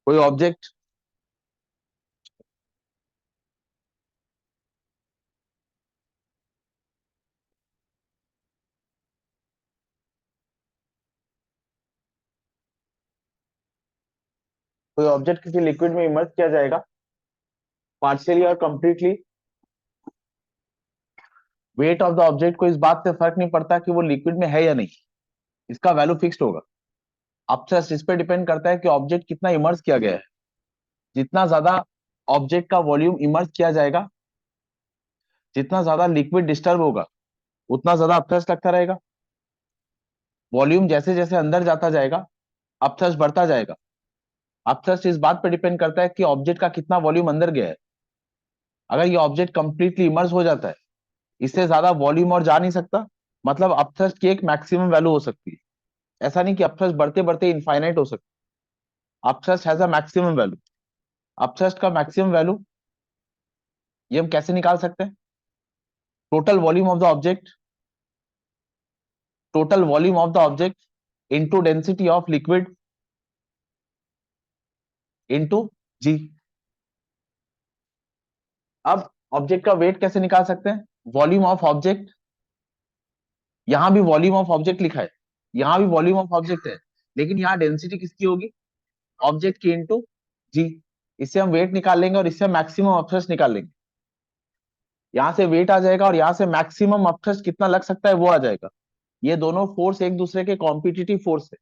कोई ऑब्जेक्ट, कोई ऑब्जेक्ट किसी लिक्विड में इमर्ज किया जाएगा पार्शियली और completely. Wait of the object को इस बात से फर्क नहीं पड़ता कि वो लिक्विड में है या नहीं, इसका वैल्यू फिक्स्ड होगा। अब जस्ट इस पे डिपेंड करता है कि ऑब्जेक्ट कितना इमर्ज किया गया है। जितना ज्यादा ऑब्जेक्ट का वॉल्यूम इमर्ज किया जाएगा, जितना ज्यादा लिक्विड डिस्टर्ब होगा, उतना ज्यादा अपथ्रस्ट लगता रहेगा। वॉल्यूम जैसे जैसे अंदर जाता जाएगा, अपथ्रस्ट बढ़ता जाएगा। अपथ्रस्ट इस बात पर डिपेंड करता है कि ऑब्जेक्ट का कितना वॉल्यूम अंदर गया है। अगर ये ऑब्जेक्ट कंप्लीटली इमर्ज हो जाता है, इससे ज्यादा वॉल्यूम और जा नहीं सकता, मतलब अपथ्रस्ट की एक मैक्सिमम वैल्यू हो सकती है। ऐसा नहीं कि अपथ्रस्ट बढ़ते बढ़ते इनफाइनाइट हो सकता है। Upthrust has a maximum value. Upthrust का मैक्सिमम वैल्यू ये हम कैसे निकाल सकते हैं? Total volume of the object, total volume of the object into density of liquid into g. अब ऑब्जेक्ट का वेट कैसे निकाल सकते हैं? वॉल्यूम ऑफ ऑब्जेक्ट, यहां भी वॉल्यूम ऑफ ऑब्जेक्ट लिखा है, यहां भी वॉल्यूम ऑफ ऑब्जेक्ट है, लेकिन यहाँ डेंसिटी किसकी होगी? ऑब्जेक्ट की इनटू जी। इससे हम वेट निकाल लेंगे और इससे मैक्सिमम अपथ्रस्ट निकाल लेंगे। यहां से वेट आ जाएगा और यहां से मैक्सिमम अपथ्रस्ट कितना लग सकता है वो आ जाएगा। ये दोनों फोर्स एक दूसरे के कॉम्पिटिटिव फोर्स है।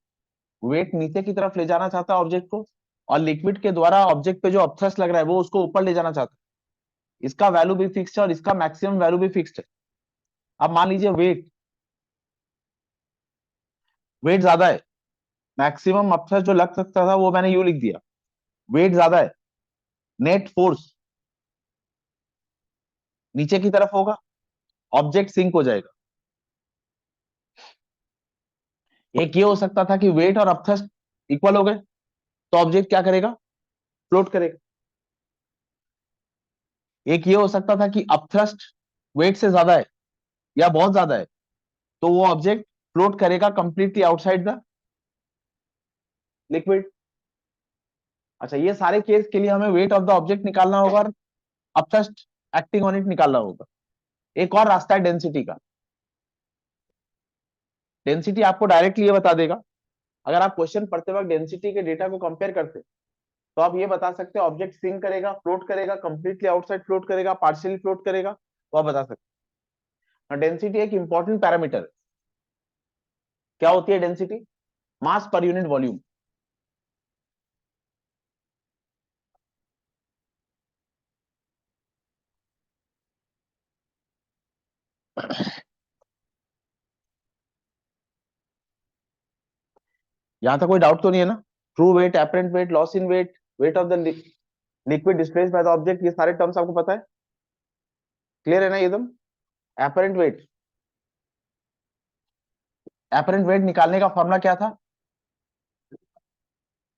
वेट नीचे की तरफ ले जाना चाहता है ऑब्जेक्ट को, और लिक्विड के द्वारा ऑब्जेक्ट पे जो अपथ्रस्ट लग रहा है वो उसको ऊपर ले जाना चाहता है। इसका वैल्यू भी फिक्स्ड है और इसका मैक्सिमम वैल्यू भी फिक्स्ड है। अब मान लीजिए वेट, वेट ज्यादा है, मैक्सिमम अपथ्रस्ट जो लग सकता था वो मैंने यू लिख दिया। वेट ज्यादा है, नेट फोर्स नीचे की तरफ होगा, ऑब्जेक्ट सिंक हो जाएगा। एक ये हो सकता था कि वेट और अपथ्रस्ट इक्वल हो गए, तो ऑब्जेक्ट क्या करेगा? फ्लोट करेगा। एक ये हो सकता था कि अपथ्रस्ट वेट से ज्यादा है या बहुत ज्यादा है, तो वो ऑब्जेक्ट फ्लोट करेगा कंप्लीटली आउटसाइड द लिक्विड। अच्छा, ये सारे केस के लिए हमें वेट ऑफ द ऑब्जेक्ट निकालना होगा और अपथ्रस्ट एक्टिंग ऑन इट निकालना होगा। एक और रास्ता है डेंसिटी का। डेंसिटी आपको डायरेक्टली ये बता देगा। अगर आप क्वेश्चन पढ़ते वक्त डेंसिटी के डेटा को कंपेयर करते, तो आप ये बता सकते हैं ऑब्जेक्ट सिंक करेगा, फ्लोट करेगा, कंप्लीटली आउटसाइड फ्लोट करेगा, पार्शियली फ्लोट करेगा, तो आप बता सकते हैं। डेंसिटी एक इंपॉर्टेंट पैरामीटर है। क्या होती है डेंसिटी? मास पर यूनिट वॉल्यूम। यहां तक कोई डाउट तो नहीं है ना? True weight, apparent weight, loss in weight, weight of the liquid displaced by the object, ये सारे टर्म्स आपको पता है? क्लियर है ना एकदम? एपरेंट वेट, एपरेंट वेट निकालने का फॉर्मूला क्या था?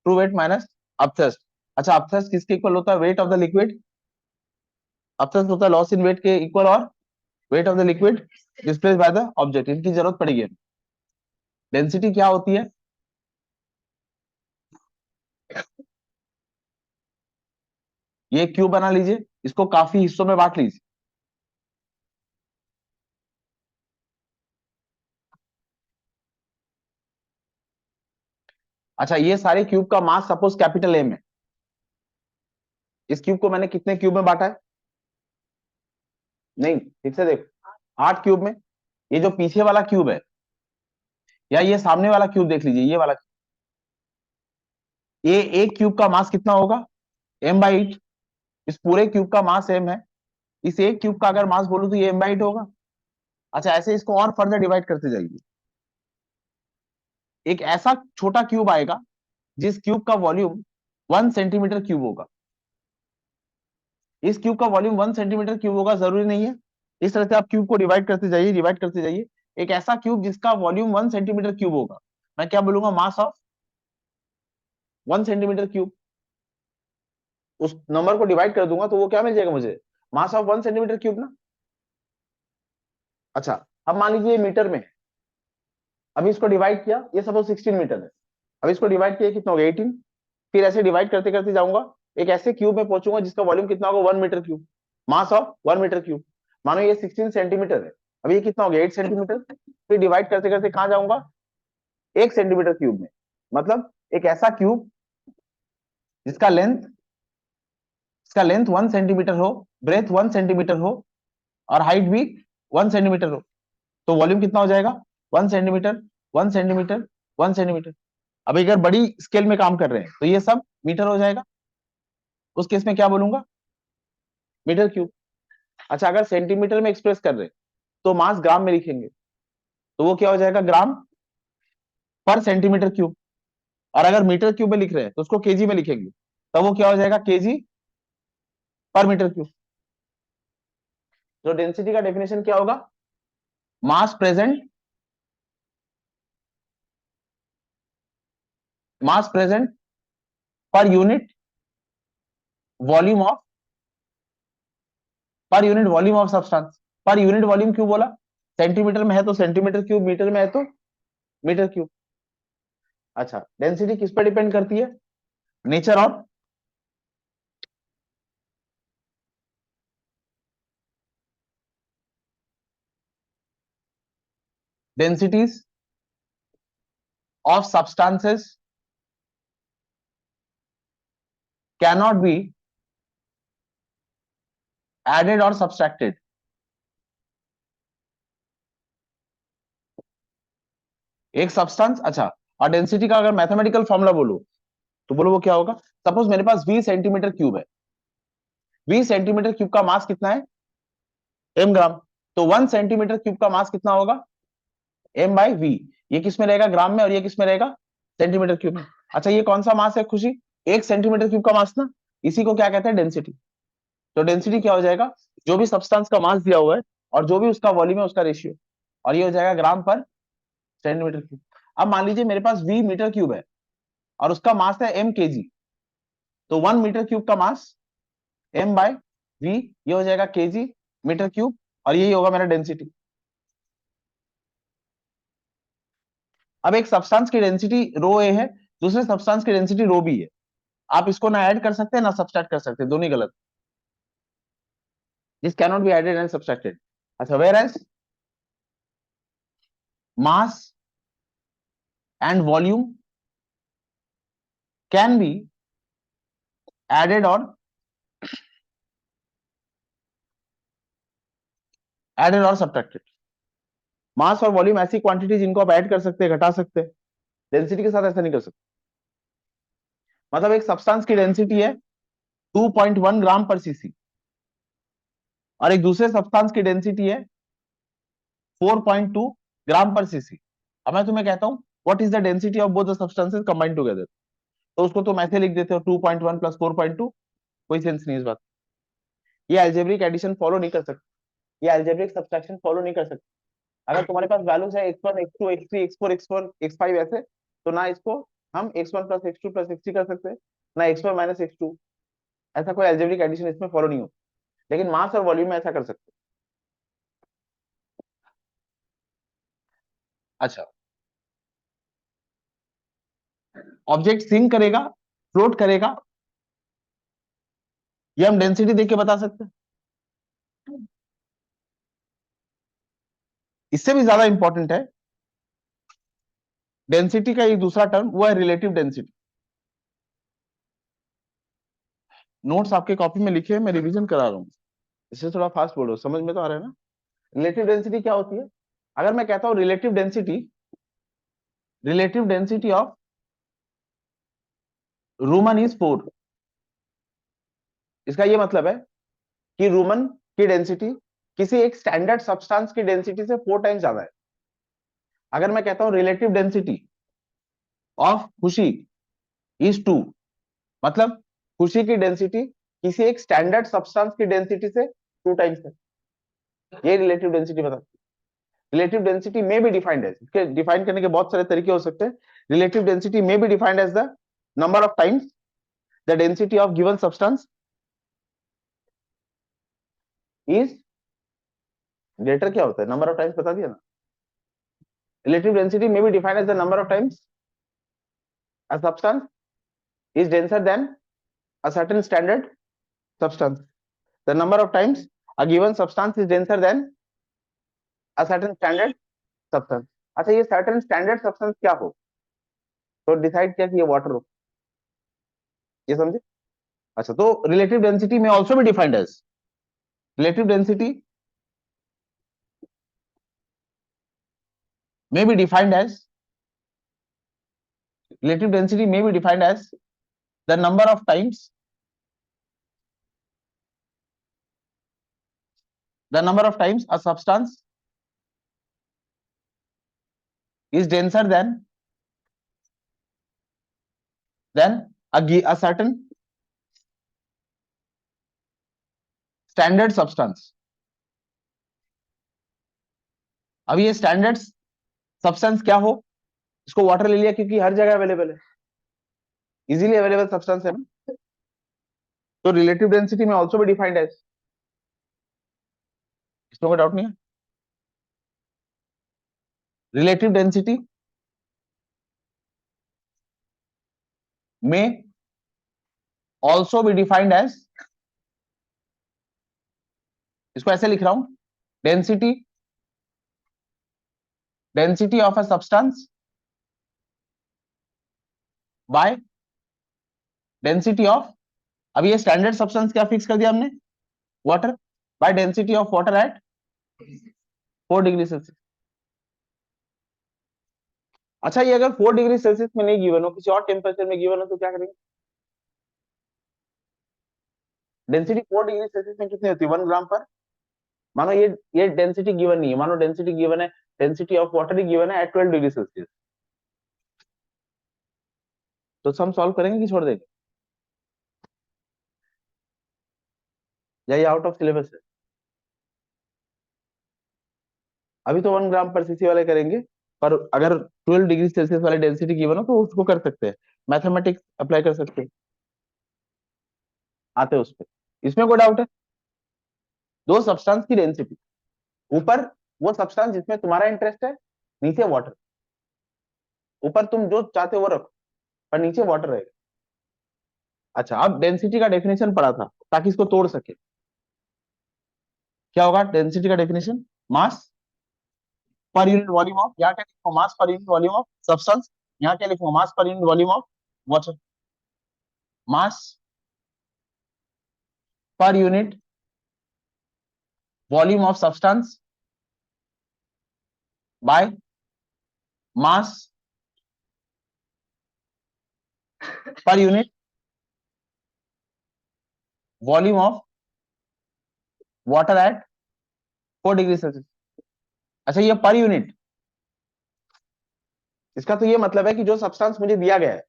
True weight minus upthrust. अच्छा, अपथ्रस्ट किसके इक्वल होता है? Weight of the liquid. Upthrust होता है लॉस इन वेट के इक्वल, और wait of the liquid displaced by the object, इनकी जरूरत पड़ेगी। डेंसिटी क्या होती है? ये क्यूब बना लीजिए, इसको काफी हिस्सों में बांट लीजिए। अच्छा, ये सारे क्यूब का मास सपोज कैपिटल एम है। इस क्यूब को मैंने कितने क्यूब में बांटा है? नहीं, ठीक से देखो, 8 क्यूब में। ये जो पीछे वाला क्यूब है, या ये सामने वाला क्यूब देख लीजिए, ये वाला, ये एक क्यूब का मास कितना होगा? m/8। इस पूरे क्यूब का मास m है, इस एक क्यूब का अगर मास बोलूं तो ये m/8 होगा। अच्छा, ऐसे इसको और फर्दर डिवाइड करते जाइए। एक ऐसा छोटा क्यूब आएगा जिस क्यूब का वॉल्यूम 1 सेंटीमीटर क्यूब होगा। इस क्यूब का वॉल्यूम 1 सेंटीमीटर क्यूब होगा जरूरी नहीं है। इस तरह से आप क्यूब को डिवाइड करते जाइए, डिवाइड करते जाइए। एक ऐसा क्यूब जिसका वॉल्यूम 1 सेंटीमीटर क्यूब होगा, मैं क्या बोलूंगा? मास ऑफ 1 सेंटीमीटर क्यूब। उस नंबर को डिवाइड कर दूंगा तो वो क्या मिल जाएगा मुझे? मास ऑफ 1 सेंटीमीटर क्यूब ना। अच्छा, अब मान लीजिए मीटर में है, अभी इसको डिवाइड किया, ये सपोज 16 मीटर है, अब इसको डिवाइड किया कितना हो गया 18, फिर ऐसे डिवाइड करते करते जाऊंगा, एक ऐसे क्यूब में पहुंचूंगा जिसका वॉल्यूम कितना होगा 1 metre cube, mass of 1 metre cube. मानो ये 16 सेंटीमीटर है, अब ये कितना हो गया 8 सेंटीमीटर, फिर डिवाइड करते करते कहां जाऊंगा 1 सेंटीमीटर क्यूब में। मतलब एक ऐसा क्यूब जिसका लेंथ, इसका लेंथ 1 सेंटीमीटर हो, ब्रेथ 1 सेंटीमीटर हो, और हाइट भी 1 सेंटीमीटर हो, तो वॉल्यूम कितना हो जाएगा 1 सेंटीमीटर, 1 सेंटीमीटर, 1 सेंटीमीटर। अब अगर बड़ी स्केल में काम कर रहे हैं तो ये सब मीटर हो जाएगा, उस केस में क्या बोलूंगा मीटर क्यूब। अच्छा, अगर सेंटीमीटर में एक्सप्रेस कर रहे हैं तो मास ग्राम में लिखेंगे, तो वो क्या हो जाएगा ग्राम पर सेंटीमीटर क्यूब। और अगर मीटर क्यूब में लिख रहे हैं तो उसको केजी में लिखेंगे, तो वो क्या हो जाएगा केजी पर मीटर क्यूब। तो डेंसिटी का डेफिनेशन क्या होगा, मास प्रेजेंट, मास प्रेजेंट पर यूनिट वॉल्यूम ऑफ, पर यूनिट वॉल्यूम ऑफ सब्सटेंस। पर यूनिट वॉल्यूम क्यों बोला, सेंटीमीटर में है तो सेंटीमीटर क्यूब, मीटर में है तो मीटर क्यूब। अच्छा, डेंसिटी किस पर डिपेंड करती है, nature of, densities of substances cannot be added or subtracted। एक सब्सटेंस, अच्छा, और डेंसिटी का अगर मैथमेटिकल फॉर्मूला बोलो तो बोलो वो क्या होगा। सपोज मेरे पास 20 सेंटीमीटर क्यूब है, 20 सेंटीमीटर क्यूब का मास कितना है m ग्राम, तो 1 सेंटीमीटर क्यूब का मास कितना होगा m/v। ये किस में रहेगा ग्राम में, और ये किस में रहेगा सेंटीमीटर क्यूब में। अच्छा, ये कौन सा मास है खुशी, 1 सेंटीमीटर क्यूब का मास ना, इसी को क्या कहते हैं डेंसिटी। तो डेंसिटी क्या हो जाएगा, जो भी सब्सटेंस का मास दिया हुआ है और जो भी उसका वॉल्यूम है उसका रेशियो, और ये हो जाएगा ग्राम पर सेंटीमीटर क्यूब। अब मान लीजिए मेरे पास v मीटर क्यूब है और उसका मास है m केजी, तो 1 मीटर क्यूब का मास m/v, ये हो जाएगा केजी मीटर क्यूब, और यही होगा मेरा डेंसिटी। अब एक सब्सटेंस की डेंसिटी रो ए है, दूसरे सब्सटेंस की डेंसिटी रो बी है, आप इसको ना ऐड कर सकते हैं ना सब्सट्रैक्ट कर सकते हैं, दोनों ही गलत, this cannot be added and subtracted. अच्छा, whereas mass and volume can be added और सब्ट्रैक्टेड। मास और वॉल्यूम ऐसी क्वांटिटी जिनको आप ऐड कर सकते हैं घटा सकते हैं, डेंसिटी के साथ ऐसा नहीं कर सकते। मतलब एक सब्सटेंस की डेंसिटी है 2.1 ग्राम पर सीसी, और एक दूसरे सब्सटेंस की डेंसिटी है 4.2 ग्राम पर सीसी। अब मैं तुम्हें कहता हूं what is the density of both the substances combined together, तो उसको तुम ऐसे लिख देते हो 2.1 प्लस 4.2, कोई सेंस नहीं इस बात। ये अलजेब्रिक एडिशन फॉलो नहीं कर सकते, ये अलजेब्रिक सब्ट्रैक्शन फॉलो नहीं कर सकते। अगर तुम्हारे पास वैल्यूज है x1 x2 x3 x4 x4 x5 ऐसे, तो ना इसको हम x1 plus x2 plus x3 कर सकते हैं, ना x1 माइनस x2, ऐसा कोई अलजेब्रिक एडिशन इसमें फॉलो नहीं हो। लेकिन मास और वॉल्यूम में ऐसा कर सकते हैं। अच्छा, ऑब्जेक्ट सिंक करेगा, फ्लोट करेगा, ये हम डेंसिटी देख के बता सकते हैं। इससे भी ज्यादा इंपॉर्टेंट है डेंसिटी का एक दूसरा टर्म, वो है रिलेटिव डेंसिटी। नोट्स आपके कॉपी में लिखे हैं, मैं रिवीजन करा रहा हूँ, इससे थोड़ा फास्ट बोलो, समझ में तो आ रहा है ना। रिलेटिव डेंसिटी क्या होती है, अगर मैं कहता हूं relative density, relative density of Roman is 4, इसका ये मतलब है कि रूमन की डेंसिटी किसी एक स्टैंडर्ड सब्सटेंस की डेंसिटी से 4 टाइम्स ज्यादा है। अगर मैं कहता हूं रिलेटिव डेंसिटी ऑफ खुशी इज 2, मतलब खुशी की डेंसिटी किसी एक स्टैंडर्ड सब्सटेंस की डेंसिटी से 2 टाइम्स है, ये रिलेटिव डेंसिटी बता। Relative density may be defined as, इसके डिफाइन करने के बहुत सारे तरीके हो सकते हैं। Relative density may be defined as the number of times the density of given substance is greater क्या होता है, नंबर ऑफ टाइम्स बता दिया ना। Relative density may be defined as the number of times a substance is denser than a certain standard substance. The number of times a given substance is denser than a certain standard substance. अच्छा ये certain standard substance क्या हो, तो decide किया कि ये water हो, ये समझे। अच्छा तो relative density may also be defined as relative density may be defined as relative density may be defined as the number of times a substance is denser than a certain standard substance. अब ये standard substance क्या हो, इसको water ले लिया क्योंकि हर जगह available है, इजीली अवेलेबल सब्सटेंस है ना, तो relative density may also be defined है, इसमें कोई डाउट नहीं है। Relative density may also be defined as, इसको ऐसे लिख रहा हूं, density of a substance by density of, अब ये स्टैंडर्ड सब्सटेंस क्या फिक्स कर दिया हमने, water, by density of water at 4 degree Celsius. अच्छा ये अगर 4 डिग्री सेल्सियस में नहीं गिवन हो, किसी और टेम्परेचर में गिवन हो तो क्या करेंगे, डेंसिटी 4 डिग्री सेल्सियस में कितनी होती है, 1 ग्राम पर, मानो ये डेंसिटी गिवन नहीं है, मानो डेंसिटी गिवन है, density of water he given है एट 12 डिग्री सेल्सियस, तो सम सॉल्व करेंगे कि छोड़ देंगे, या ये आउट ऑफ सिलेबस है, अभी तो 1 ग्राम पर सीसी वाले करेंगे, पर अगर 12 डिग्री सेल्सियस वाले डेंसिटी गिवन हो तो उसको कर सकते हैं, मैथमेटिक्स अप्लाई कर सकते हैं, आते हैं उस पर, इसमें कोई डाउट है। दो सब्सटेंस की डेंसिटी, ऊपर वो सब्सटेंस जिसमें तुम्हारा इंटरेस्ट है, नीचे वाटर, ऊपर तुम जो चाहते हो वो रखो, पर नीचे वाटर रहेगा। अच्छा अब डेंसिटी का डेफिनेशन पढ़ा था ताकि इसको तोड़ सके, क्या होगा डेंसिटी का definition, mass per unit volume of, यहाँ क्या लिखो, mass per unit volume of substance, यहाँ क्या लिखो, mass per unit volume of water, mass per unit volume of substance by mass per unit volume of water at 4 degree Celsius. अच्छा ये per unit, इसका तो ये मतलब है कि जो सब्सटेंस मुझे दिया गया है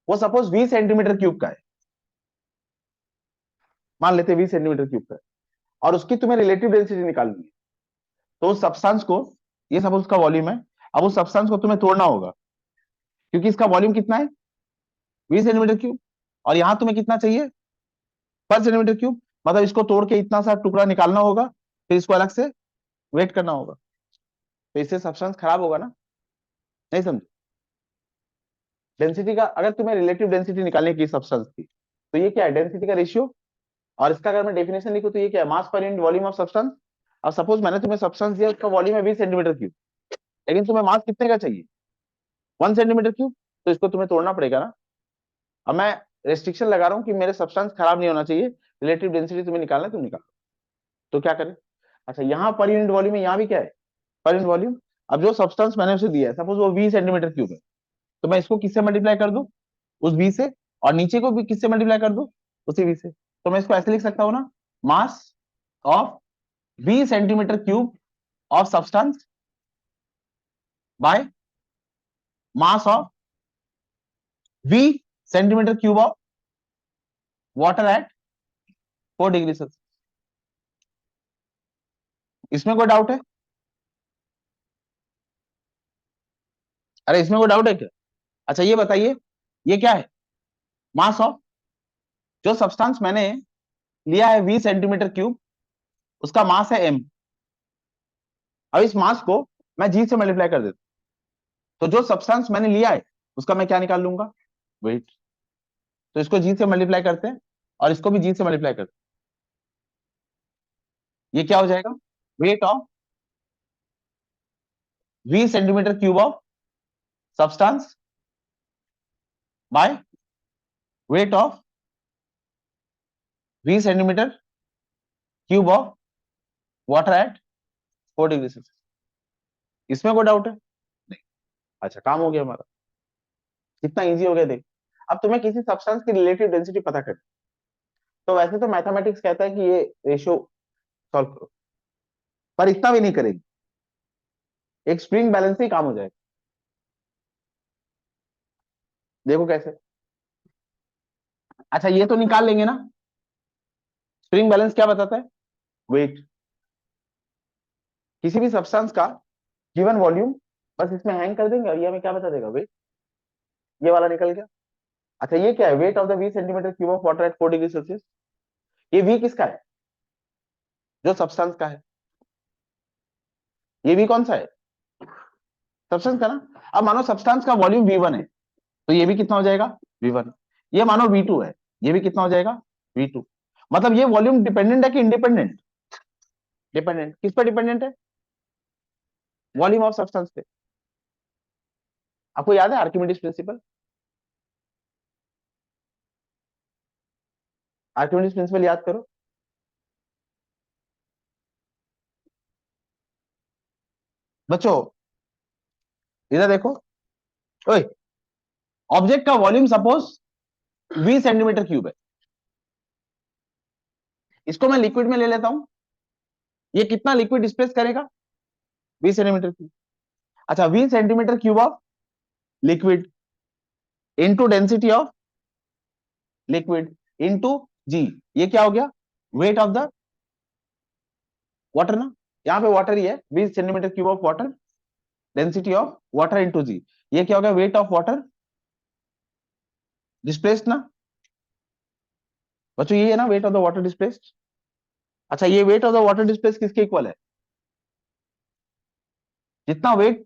वो सपोज 20 सेंटीमीटर क्यूब का है, मान लेते हैं 20 सेंटीमीटर क्यूब का है, और उसकी तुम्हें रिलेटिव डेंसिटी निकालनी है, तो उस सब्सटेंस को, ये सपोज उसका वॉल्यूम है, अब उस सब्सटेंस को तुम्हें तोड़ना होगा, क्योंकि इसका वॉल्यूम कितना है 20 सेंटीमीटर क्यूब, और यहां तुम्हें कितना चाहिए पर सेंटीमीटर क्यूब, मतलब इसको तोड़ के इतना सा टुकड़ा निकालना होगा, फिर इसको अलग से वेट करना होगा, तो इससे सब्सटेंस खराब होगा ना, नहीं समझे। डेंसिटी का अगर तुम्हें रिलेटिव डेंसिटी निकालने की सब्सटेंस की, तो ये क्या है, डेंसिटी का रेशियो, और इसका अगर मैं डेफिनेशन लिखूं तो ये क्या है, mass per unit volume of substance. अब सपोज मैंने तुम्हें सब्सटेंस दिया, उसका वॉल्यूम है 20 सेंटीमीटर क्यूब, लेकिन तुम्हें मास कितने का चाहिए, 1 सेंटीमीटर क्यूब, तो इसको तुम्हें तोड़ना पड़ेगा ना। अब मैं रेस्ट्रिक्शन लगा रहा हूँ कि मेरे सब्सटेंस खराब नहीं होना चाहिए, रिलेटिव डेंसिटी तुम्हें निकालना है, तुम निकालो, तो क्या करें। अच्छा यहाँ पर यूनिट वॉल्यूम है, यहाँ भी क्या है पर यूनिट वॉल्यूम। अब जो सब्सटेंस मैंने उसे दिया है, सपोज वो 20 सेंटीमीटर क्यूब है, तो मैं इसको किससे मल्टीप्लाई कर दूं, उस 20 से, और नीचे को भी किससे मल्टीप्लाई कर दूं, उसी 20 से, तो मैं इसको ऐसे लिख सकता हूँ ना, mass of 20 centimetre cube of substance by mass of 20 centimetre cube of water at 4 degree Celsius. इसमें कोई डाउट है, अरे इसमें कोई डाउट है क्या। अच्छा ये बताइए, ये क्या है, मास ऑफ, जो सब्सटेंस मैंने लिया है 20 सेंटीमीटर क्यूब, उसका मास है m। अब इस मास को मैं g से मल्टीप्लाई कर देता हूं, तो जो सब्सटेंस मैंने लिया है उसका मैं क्या निकाल लूंगा, वेट। तो इसको g से मल्टीप्लाई करते हैं और इसको भी g से मल्टीप्लाई करते हैं, ये क्या हो जाएगा, weight of v centimetre cube of substance by weight of v centimetre cube of water at 4 degree Celsius. इसमें कोई डाउट है नहीं? अच्छा, काम हो गया हमारा, कितना इजी हो गया देख। अब तुम्हें किसी सब्सटेंस की रिलेटिव डेंसिटी पता करनी, तो वैसे तो मैथमेटिक्स कहता है कि ये रेशियो सॉल्व करो, पर इतना भी नहीं करेगी, एक स्प्रिंग बैलेंस से ही काम हो जाएगा। देखो कैसे। अच्छा, ये तो निकाल लेंगे ना, स्प्रिंग बैलेंस क्या बताता है, वेट किसी भी सब्सटेंस का गिवन वॉल्यूम, बस इसमें हैंग कर देंगे और ये हमें क्या बता देगा, वेट। ये वाला निकल गया। अच्छा, ये क्या है, weight of the v centimetre cube of water at 4 degree Celsius. ये v किसका है, जो सब्सटेंस का है। ये v कौन सा है, सब्सटेंस का ना। अब मानो सब्सटेंस का वॉल्यूम v1 है, तो ये भी कितना हो जाएगा, v1। ये मानो v2 है, ये भी कितना हो जाएगा, v2। मतलब ये वॉल्यूम डिपेंडेंट है कि इंडिपेंडेंट, डिपेंडेंट। किस पर डिपेंडेंट है, वॉल्यूम ऑफ सब्सटेंस पे। आपको याद है आर्किमिडीज प्रिंसिपल, आर्किमिडीज प्रिंसिपल याद करो। बच्चों इधर देखो, ओए, ऑब्जेक्ट का volume suppose v centimetre cube है, इसको मैं लिक्विड में ले लेता हूं, ये कितना लिक्विड डिस्प्लेस करेगा, 20 सेंटीमीटर क्यूब। अच्छा, 20 centimetre cube of liquid into density of liquid into g, ये क्या हो गया, वेट ऑफ द वाटर ना। यहाँ पे वाटर ही है, 20 centimetre cube of water, density of water into g, ये क्या हो गया, वेट ऑफ वाटर डिस्प्लेस्ड ना। बच्चों ये है ना wait of the water displaced. अच्छा, ये weight of the water displaced किसके इक्वल है, जितना वेट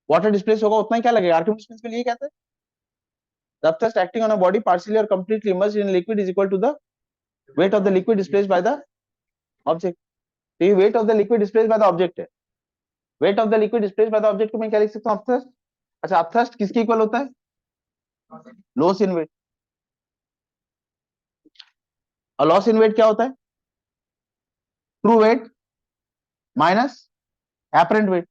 वाटर डिस्प्लेस होगा उतना ही क्या लगेगा, आर्किमिडीज प्रिंसिपल ये कहते हैं, the thrust acting on a body partially or completely immersed in liquid is equal to the weight of the liquid displaced by the object। तो ये weight of the liquid displaced by the object है, weight of the liquid displaced by the object को मैं क्या लिख सकता हूँ, upthrust. अच्छा, अपथ्रस्ट किसके इक्वल होता है, लॉस इन वेट। और लॉस इन वेट क्या होता है, true weight minus apparent wait.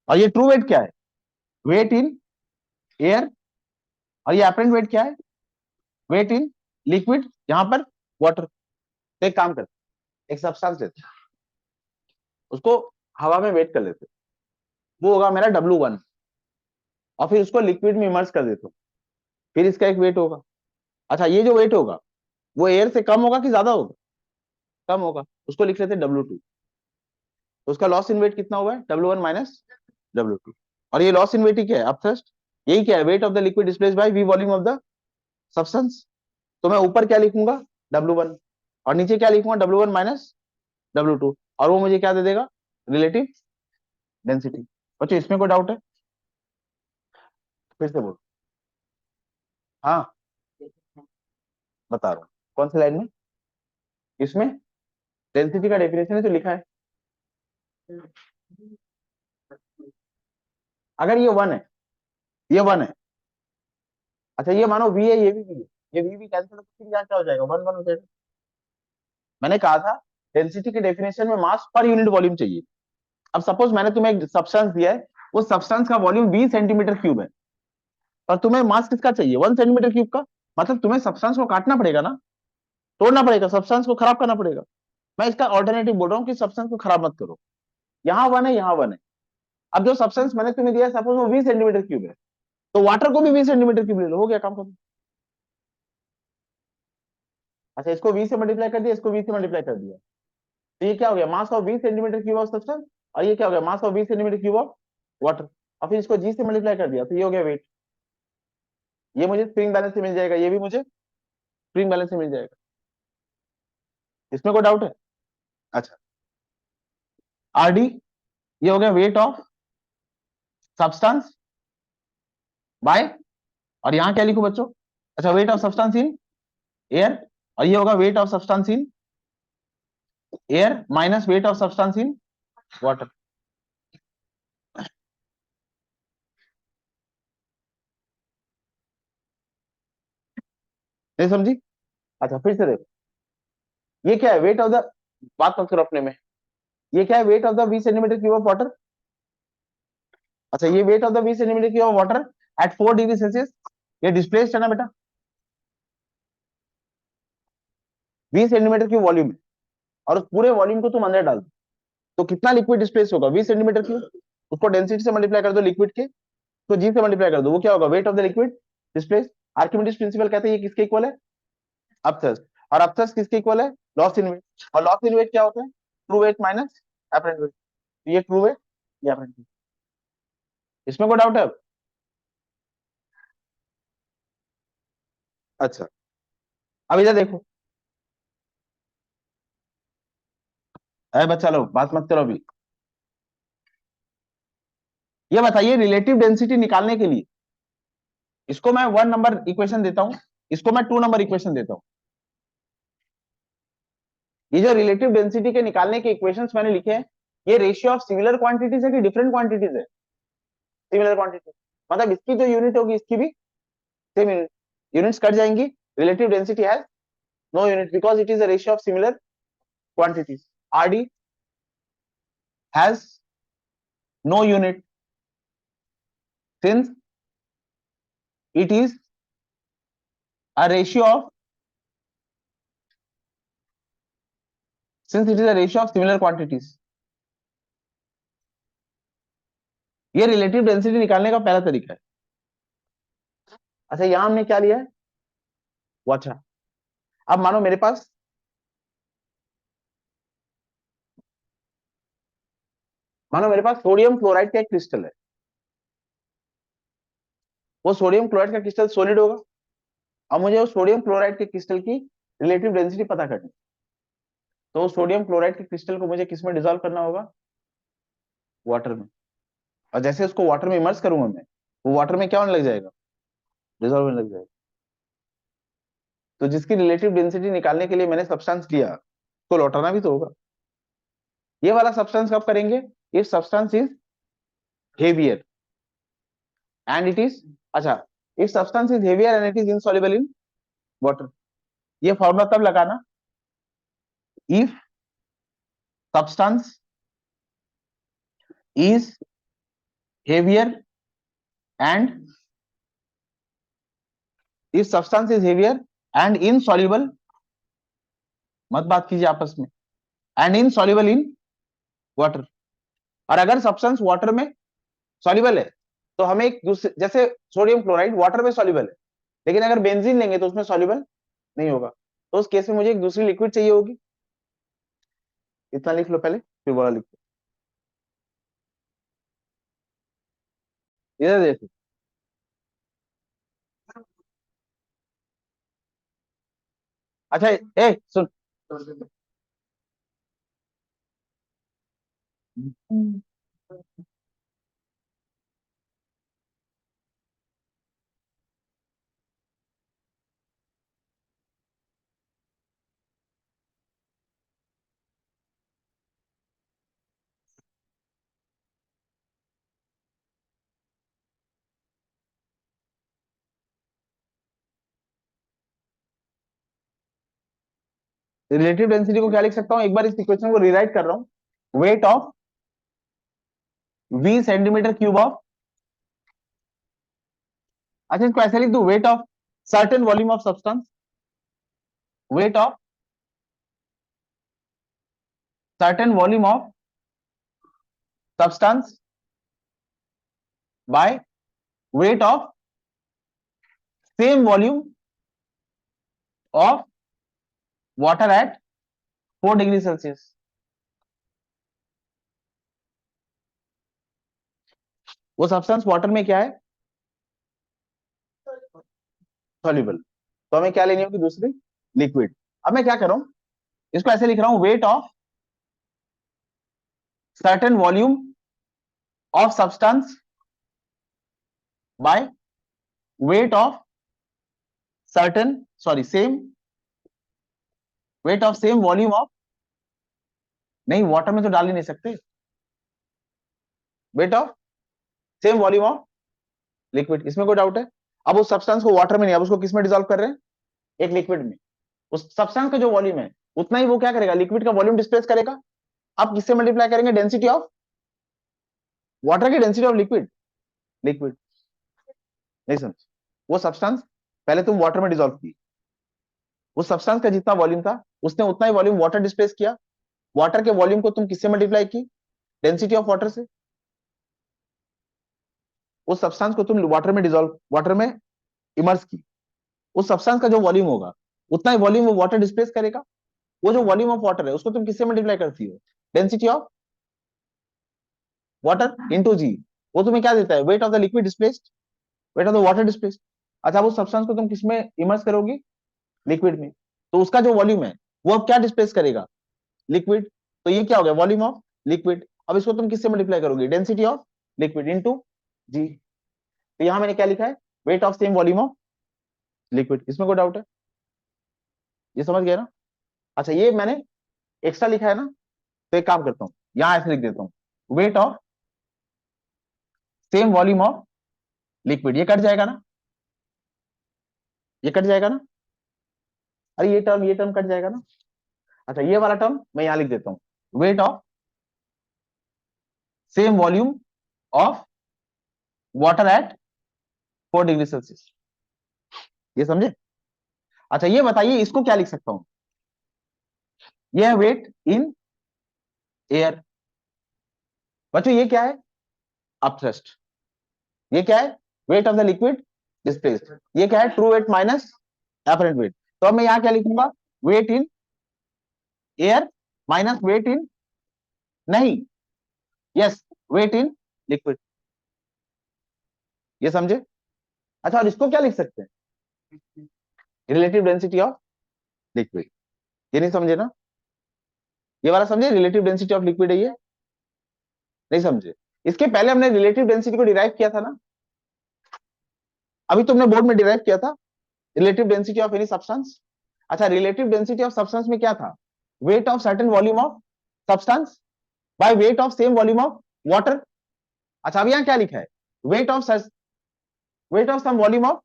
और ये ट्रू वेट क्या है, वेट इन एयर, और ये एपरेंट वेट क्या है, वेट इन लिक्विड, यहां पर वाटर। तो एक काम करते, एक सब्सटेंस लेते, उसको हवा में वेट कर लेते, वो होगा मेरा W1, और फिर उसको लिक्विड में इमर्स कर देते हो, फिर इसका एक वेट होगा। अच्छा, ये जो वेट होगा वो एयर से कम होगा कि ज्यादा होगा, कम होगा, उसको लिख लेते हैं W2। तो उसका लॉस इन वेट कितना हुआ है, W1 माइनस W2। और ये लॉस इन वेट ही क्या है, अपथ्रस्ट। यही क्या है, weight of the liquid displace bye v volume of the substance. तो मैं ऊपर क्या लिखूंगा, W1, और नीचे क्या लिखूंगा, W1 माइनस W2, और वो मुझे क्या दे देगा, रिलेटिव डेंसिटी। बच्चों इसमें कोई डाउट है, फिर से बोलो। हाँ, बता रहा हूँ, कौन सी लाइन में, इसमें डेंसिटी का डेफिनेशन है तो लिखा है। अगर ये 1 है, ये 1 है, अच्छा ये मानो v है, ये भी v है, ये v भी कैंसिल, तो फिर यहाँ क्या हो जाएगा, 1 1 हो जाएगा। मैंने कहा था डेंसिटी के डेफिनेशन में मास पर यूनिट वॉल्यूम चाहिए। अब सपोज मैंने तुम्हें एक सब्सटेंस दिया है, वो सब्सटेंस का वॉल्यूम 20 सेंटीमीटर क्यूब है, और तुम्हें मास किसका चाहिए, 1 सेंटीमीटर क्यूब का। मतलब तुम्हें सब्सटेंस को काटना पड़ेगा ना, तोड़ना पड़ेगा, सब्सटेंस को खराब करना पड़ेगा। मैं इसका ऑल्टरनेटिव बोल रहा हूँ कि सब्सटेंस को खराब मत करो, यहाँ 1 है, यहाँ 1 है। अब जो सब्सटेंस मैंने तुम्हें दिया, सपोज वो 20 सेंटीमीटर क्यूब है, तो वाटर को भी 20 सेंटीमीटर क्यूब ले लो, हो गया काम खत्म। अच्छा, इसको 20 से मल्टीप्लाई कर दिया, इसको 20 से मल्टीप्लाई कर दिया, तो ये क्या हो गया, mass of 20 centimetre cube of substance, और ये क्या हो गया, mass of 20 centimetre cube of water. और फिर इसको जी से मल्टीप्लाई कर दिया, तो ये हो गया वेट। ये मुझे स्प्रिंग बैलेंस से मिल जाएगा, ये भी मुझे स्प्रिंग बैलेंस से मिल जाएगा। इसमें कोई डाउट है? अच्छा, आरडी ये हो गया वेट ऑफ सब्सटेंस बाय, और यहां क्या लिखूं बच्चों? अच्छा, wait of substance in air, और ये होगा weight of substance in air minus wait of substance in water. नहीं समझी? अच्छा फिर से देखो, ये क्या है? वेट ऑफ द, बात मत करो अपने में, ये क्या है? Weight of the 20 centimetre cube of water. अच्छा, ये weight of the 20 centimetre cube of water at 4 degree Celsius, ये डिस्प्लेस्ड है ना बेटा? 20 सेंटीमीटर क्यूब वॉल्यूम है, और उस पूरे वॉल्यूम को तुम अंदर डाल दो, तो कितना लिक्विड डिस्प्लेस होगा? 20 सेंटीमीटर क्यूब। उसको डेंसिटी से मल्टीप्लाई कर दो लिक्विड के, तो जी से मल्टीप्लाई कर दो, वो क्या होगा? Weight of the liquid displace. Archimedes principal कहते हैं ये किसके इक्वल है? अपथर्स्ट। और अपथर्स्ट किसके इक्वल है? Loss in weight. और लॉस इन वेट क्या होता है? True weight minus apparent weight. ये ट्रू वेट, ये एपरेंट वेट। इसमें कोई डाउट है? अच्छा, अब इधर देखो, अरे बच्चा लोग बात मत करो अभी। ये बताइए रिलेटिव डेंसिटी निकालने के लिए, इसको मैं 1 नंबर इक्वेशन देता हूं, इसको मैं 2 नंबर इक्वेशन देता हूं। ये जो रिलेटिव डेंसिटी के निकालने के इक्वेशंस मैंने लिखे हैं, ये रेशियो ऑफ सिमिलर क्वांटिटीज है कि डिफरेंट क्वांटिटीज है? सिमिलर क्वांटिटी, मतलब इसकी जो यूनिट होगी इसकी भी सेम यूनिट, यूनिट्स कट जाएंगी। Relative density has no unit because it is a ratio of similar quantities. RD has no unit since it is a ratio of, since it is a ratio of similar quantities. ये relative density निकालने का पहला तरीका है। अच्छा, यहां हमने क्या लिया है? वो अच्छा, अब मानो मेरे पास, मानो मेरे पास सोडियम क्लोराइड का एक क्रिस्टल है, वो सोडियम क्लोराइड का क्रिस्टल सॉलिड होगा। अब मुझे उस सोडियम क्लोराइड के क्रिस्टल की रिलेटिव डेंसिटी पता करनी, तो सोडियम क्लोराइड के क्रिस्टल को मुझे किसमें डिसॉल्व करना होगा? वाटर में। और जैसे उसको वाटर में इमर्स करूंगा मैं, वो वाटर में क्या होने लग जाएगा? डिसॉल्व होने लग जाएगा। तो जिसकी रिलेटिव डेंसिटी निकालने के लिए मैंने सब्सटेंस लिया, तो लौटाना भी तो होगा। ये वाला सब्सटेंस कब करेंगे? If substance is heavier and it is, अच्छा, if substance is heavier and it is insoluble in water. ये फॉर्मूला तब लगाना, if substance is heavier and, if substance is heavier and insoluble, मत बात कीजिए आपस में, एंड इनसॉल्युबल इन वाटर। और अगर सब्सटेंस वाटर में सॉल्युबल है, तो हमें एक दूसरे, जैसे सोडियम क्लोराइड वाटर में सॉल्युबल है, लेकिन अगर बेंजीन लेंगे तो उसमें सॉल्युबल नहीं होगा, तो उस केस में मुझे एक दूसरी लिक्विड चाहिए होगी। इतना लिख लो पहले, फिर बोला लिख लो। इधर देखो, अच्छा, ए सुन, रिलेटिव डेंसिटी को क्या लिख सकता हूँ? एक बार इस इक्वेशन को रीराइट कर रहा हूँ, weight of 20 centimetre cube of, अच्छा इसको ऐसे लिख दू, wait of certain volume of substance, wait of certain volume of substance by weight of same volume of water at 4 degree Celsius. वो सब्सटेंस वाटर में क्या है? सॉल्युबल। तो हमें क्या लेनी होगी? दूसरी लिक्विड। अब मैं क्या कर रहा हूं, इसको ऐसे लिख रहा हूं, wait of certain volume of substance by weight of certain, sorry same, wait of same volume of, नहीं वाटर में तो डाल ही नहीं सकते, wait of same volume of liquid, इसमें कोई डाउट है? अब उस सब्सटेंस को वाटर में नहीं, अब उसको किस में डिसॉल्व कर रहे हैं? एक लिक्विड में। उस सब्सटेंस का जो वॉल्यूम है उतना ही वो क्या करेगा, लिक्विड का वॉल्यूम डिस्प्लेस करेगा। आप किससे मल्टीप्लाई करेंगे? डेंसिटी ऑफ वाटर की डेंसिटी ऑफ लिक्विड, लिक्विड नहीं समझ, वो सब्सटेंस पहले तुम वाटर में डिसॉल्व की, उस सब्सटेंस का जितना वॉल्यूम था उसने उतना ही वॉल्यूम वाटर डिस्प्लेस किया, वाटर के वॉल्यूम को तुम किससे मल्टीप्लाई की? डेंसिटी ऑफ वाटर से। उस सब्सटेंस को तुम वाटर में डिसॉल्व, वाटर में इमर्स की, उस सब्सटेंस का जो वॉल्यूम होगा उतना ही वॉल्यूम वो वाटर डिस्प्लेस करेगा। वो जो वॉल्यूम ऑफ वाटर है उसको तुम किससे मल्टीप्लाई करती हो? डेंसिटी ऑफ वाटर इंटू जी। वो तुम्हें क्या देता है? Weight of the liquid displaced, wait of the water displaced. अच्छा, वो सब्सटेंस को तुम किसमें इमर्स करोगी? लिक्विड में। तो उसका जो वॉल्यूम है वो अब क्या डिस्प्लेस करेगा? लिक्विड। तो ये क्या हो गया? Volume of liquid. अब इसको तुम किससे मल्टीप्लाई करोगे? डेंसिटी ऑफ लिक्विड इंटू जी। तो यहां मैंने क्या लिखा है? Weight of same volume of liquid. इसमें कोई डाउट है? ये समझ गया ना? अच्छा, ये मैंने एक्स्ट्रा लिखा है ना, तो एक काम करता हूं, यहां ऐसे लिख देता हूं, wait of same volume of liquid. ये कट जाएगा ना? ये कट जाएगा ना? अरे ये टर्म कट जाएगा ना? अच्छा, ये वाला टर्म मैं यहां लिख देता हूं, wait of same volume of water at 4 degree Celsius. ये समझे? अच्छा, ये बताइए इसको क्या लिख सकता हूं? ये है वेट इन एयर। बच्चों ये क्या है? अपथ्रस्ट। ये क्या है? Weight of the liquid displaced. ये क्या है? True weight minus apparent weight. तो अब मैं यहां क्या लिखूंगा? Weight in air minus weight in, नहीं, यस, वेट इन लिक्विड। ये समझे? अच्छा, और इसको क्या लिख सकते हैं? Relative density of liquid. ये नहीं समझे ना? ये वाला समझे? रिलेटिव डेंसिटी ऑफ लिक्विड है ये, नहीं समझे? इसके पहले हमने रिलेटिव डेंसिटी को डिराइव किया था ना, अभी तुमने बोर्ड में डिराइव किया था, relative density of any substance. अच्छा, रिलेटिव डेंसिटी ऑफ सब्सटेंस में क्या था? Weight of certain volume of substance by weight of same volume of water. अच्छा, अब यहां क्या लिखा है? Weight of some volume of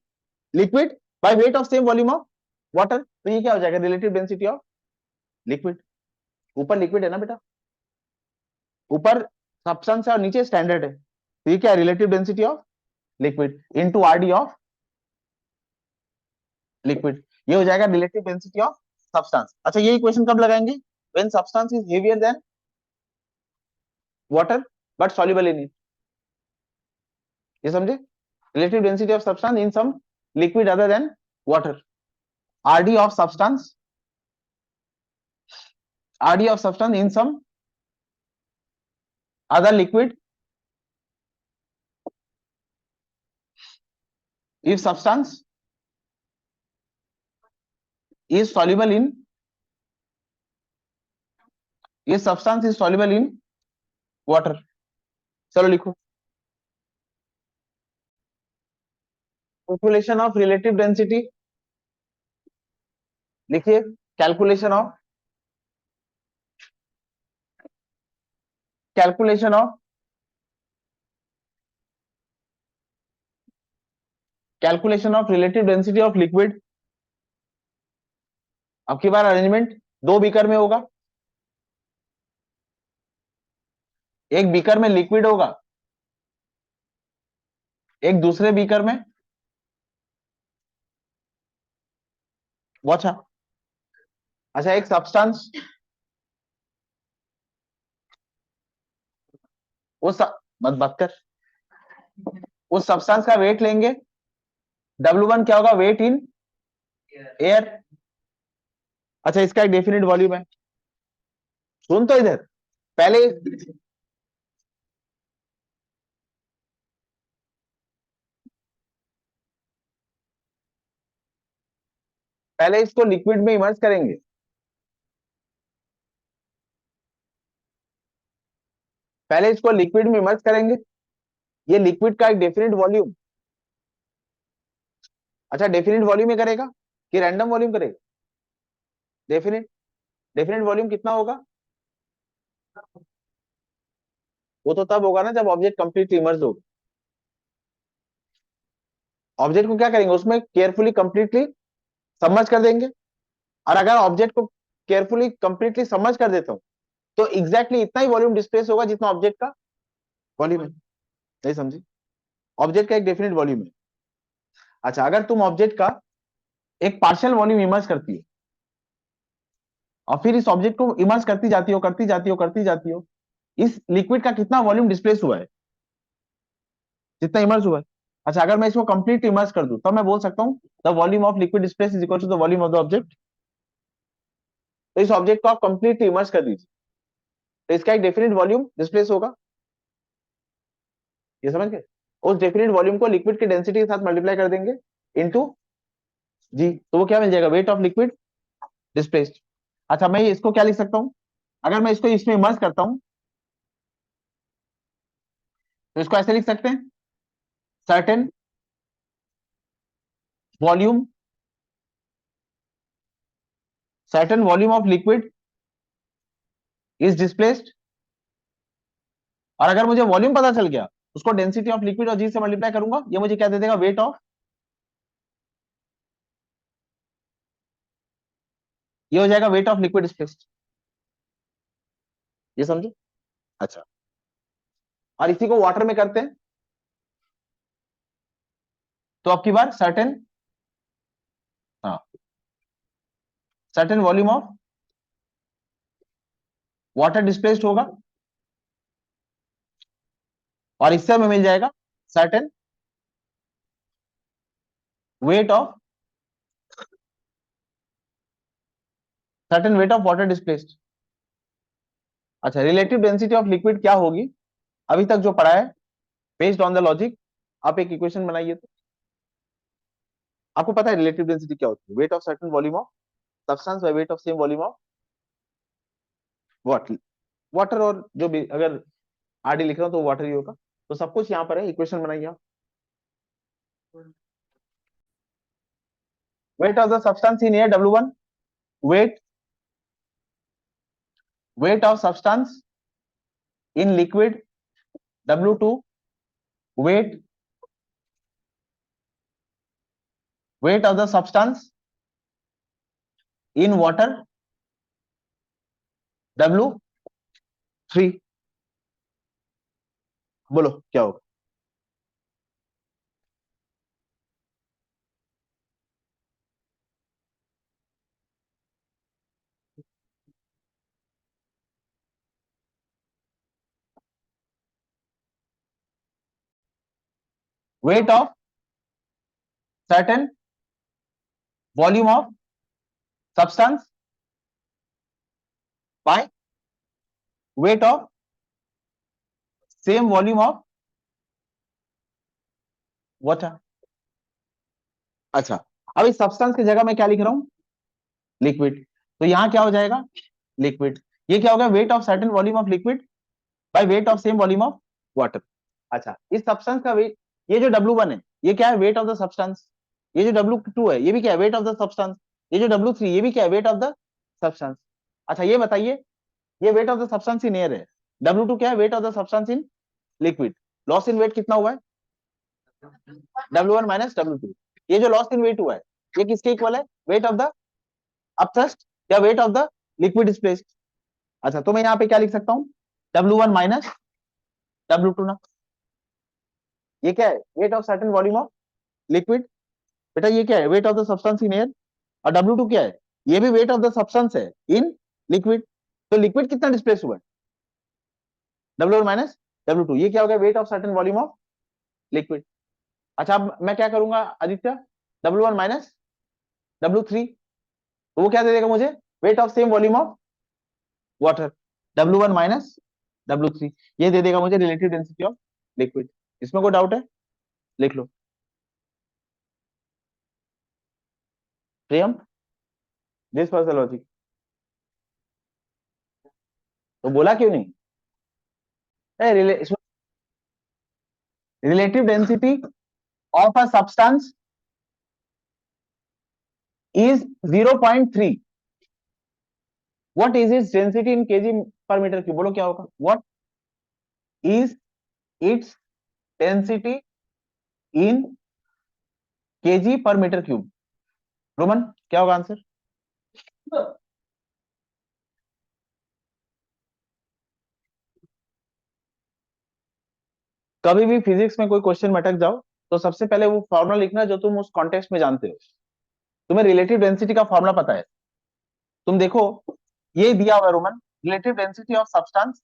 liquid by weight of same volume of water. तो ये क्या हो जाएगा? Relative density of liquid. ऊपर लिक्विड है ना बेटा, ऊपर सब्सटेंस है और नीचे स्टैंडर्ड है, तो ये क्या है? Relative density of liquid into RD of liquid. ये हो जाएगा रिलेटिव डेंसिटी ऑफ सब्सटेंस। अच्छा, ये इक्वेशन कब लगाएंगे? When substance is heavier than water but soluble in it. ये समझे? Relative density of substance in some liquid other than water, RD of substance, RD of substance in some other liquid if substance is soluble in, ये substance is soluble in water. चलो लिखो, calculation of relative density लिखिए, calculation of, calculation of, calculation of relative density of liquid. अब की बार arrangement दो beaker में होगा, एक बीकर में लिक्विड होगा, एक दूसरे बीकर में, वो अच्छा, अच्छा एक सब्सटेंस, उस मत बात कर, उस सब्सटेंस का वेट लेंगे, W1 क्या होगा? Weight in air. अच्छा, इसका एक डेफिनेट वॉल्यूम है, सुन तो इधर, पहले पहले इसको लिक्विड में इमर्स करेंगे, पहले इसको लिक्विड में इमर्ज करेंगे, ये लिक्विड का एक डेफिनेट वॉल्यूम, अच्छा डेफिनेट वॉल्यूम में करेगा कि रैंडम वॉल्यूम करेगा? डेफिनेट, डेफिनेट वॉल्यूम कितना होगा? वो तो तब होगा ना जब ऑब्जेक्ट कंप्लीटली इमर्ज होगा। ऑब्जेक्ट को क्या करेंगे, उसमें केयरफुली कंप्लीटली सबमर्ज कर देंगे, और अगर ऑब्जेक्ट को केयरफुली कंप्लीटली सबमर्ज कर देता हूं तो एग्जैक्टली इतना ही वॉल्यूम डिस्प्लेस होगा जितना ऑब्जेक्ट का वॉल्यूम है। नहीं समझी? ऑब्जेक्ट का एक डेफिनेट वॉल्यूम है। अच्छा, अगर तुम ऑब्जेक्ट का एक पार्शियल वॉल्यूम इमर्ज करती हो और फिर इस ऑब्जेक्ट को इमर्ज करती जाती हो करती जाती हो करती जाती हो, इस लिक्विड का कितना वॉल्यूम डिस्प्लेस हुआ है? जितना इमर्ज हुआ है। अच्छा, अगर मैं इसको कंप्लीट इमर्ज कर दूं तब मैं बोल सकता हूं the volume of liquid displace is equal to the volume of the object. तो इस ऑब्जेक्ट को आप कंप्लीटली इमर्ज कर दीजिए तो इसका एक डेफिनेट वॉल्यूम डिस्प्लेस होगा, ये समझ गए? उस डेफिनेट वॉल्यूम को लिक्विड की डेंसिटी के साथ मल्टीप्लाई कर देंगे इनटू जी, तो वो क्या मिल जाएगा? Weight of liquid displaced. अच्छा, मैं इसको क्या लिख सकता हूं? अगर मैं इसको इसमें इमर्ज करता हूं तो इसको ऐसे लिख सकते हैं, certain volume, certain volume of liquid is displaced, और अगर मुझे वॉल्यूम पता चल गया उसको डेंसिटी ऑफ लिक्विड और जी से मल्टीप्लाई करूंगा, ये मुझे क्या दे देगा? वेट ऑफ, ये हो जाएगा वेट ऑफ लिक्विड डिस्प्लेस्ड। ये समझे? अच्छा, और इसी को वाटर में करते हैं तो अब की बार सर्टेन, हाँ, certain volume of water displaced होगा, और इससे हमें मिल जाएगा certain wait of, certain weight of water displaced. अच्छा, रिलेटिव डेंसिटी ऑफ लिक्विड क्या होगी? अभी तक जो पढ़ा है बेस्ड ऑन द लॉजिक, आप एक इक्वेशन बनाइए तो आपको पता है रिलेटिव डेंसिटी क्या होती है? Weight of certain volume of substance by weight of same volume of water, water, और जो भी अगर आरडी लिख रहा हूं तो वाटर ही होगा। तो सब कुछ यहाँ पर है, इक्वेशन बनाइए आप। Weight of the substance in air W1, weight, weight of substance in liquid W2, weight, weight of the substance in water W3। बोलो क्या होगा? Weight of certain volume of substance by weight of same volume of water. अच्छा, अब इस substance की जगह मैं क्या लिख रहा हूं? लिक्विड। तो यहां क्या हो जाएगा? लिक्विड। ये क्या होगा? Weight of certain volume of liquid by weight of same volume of water. अच्छा, इस सब्सटेंस का वेट, ये जो W1 है ये क्या है? Weight of the substance. ये जो W2 है ये भी क्या है? Weight of the substance. ये जो W3 ये भी क्या है? Weight of the substance. अच्छा, ये बताइए, ये weight of the substance in air है, W2 क्या है? Weight of the substance in liquid. Loss in weight कितना हुआ है? W1 minus W2। ये जो लॉस इन वेट हुआ है ये किसके इक्वल है? वेट ऑफ द अपथ्रस्ट या wait of the liquid displaced. अच्छा, तो मैं यहाँ पे क्या लिख सकता हूँ? W1 माइनस W2 ना, ये क्या है? Weight of certain volume of liquid. बेटा ये क्या है? Weight of the substance in air. और W2 क्या है? ये भी वेट ऑफ द सब्सटेंस है इन लिक्विड। तो लिक्विड कितना डिस्प्लेस हुआ है? W1 minus W2। ये क्या हो गया? Wait of certain volume of liquid. अच्छा, अब मैं क्या करूंगा आदित्य? W1 माइनस W3, तो वो क्या दे देगा मुझे? Wait of same volume of water, W1 minus W3। ये दे देगा मुझे रिलेटिव डेंसिटी ऑफ लिक्विड। इसमें कोई डाउट है? लिख लो। प्रियम, दिस वाज द लॉजिक। तो बोला क्यों नहीं? Relative density of a substance is 0.3. What is its density in kg per meter cube? बोलो क्या होगा? What is its density in kg per meter cube? Roman क्या होगा आंसर? कभी भी फिजिक्स में कोई क्वेश्चन में अटक जाओ तो सबसे पहले वो फॉर्मूला लिखना जो तुम उस कॉन्टेक्स्ट में जानते हो. तुम्हें रिलेटिव डेंसिटी का फॉर्मूला पता है. तुम देखो ये दिया हुआ Roman, relative density of substance,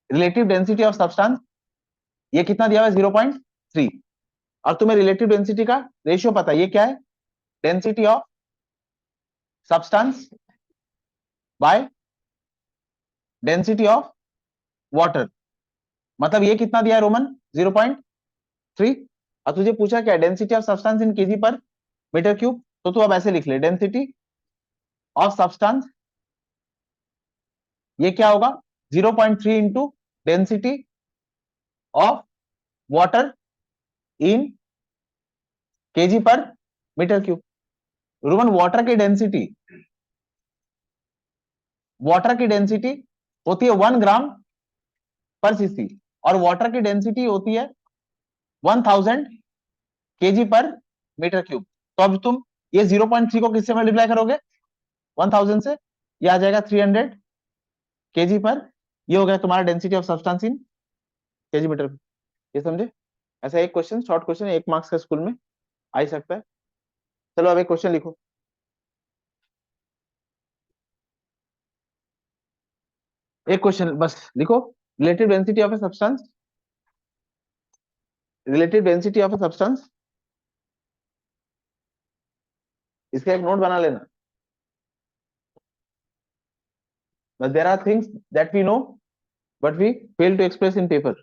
relative density of substance ये कितना दिया हुआ है? 0.3. और तुम्हें रिलेटिव डेंसिटी का रेशियो पता है, ये क्या है? Density of substance by density of water. मतलब ये कितना दिया है रोमन? 0.3. और तुझे पूछा क्या? Density of substance in KG पर मीटर क्यूब. तो तू अब ऐसे लिख ले, डेंसिटी ऑफ सब्सटेंस ये क्या होगा? 0.3 into density of water in KG पर मीटर क्यूब. रोमन वाटर की डेंसिटी होती है 1 ग्राम पर सीसी, और वाटर की डेंसिटी होती है 1000 केजी पर मीटर क्यूब. तो अब तुम ये 0.3 को किससे मल्टीप्लाई करोगे? 1000 से. ये आ जाएगा 300 केजी पर. ये हो गया तुम्हारा density of substance in KG metre. ये समझे? ऐसा एक क्वेश्चन, शॉर्ट क्वेश्चन, 1 मार्क्स का स्कूल में आ ही सकता है. चलो अब एक क्वेश्चन लिखो. एक क्वेश्चन बस लिखो. Relative density of a substance, relative density of a substance, इसका एक नोट बना लेना. But there are things that we know but we fail to express in paper.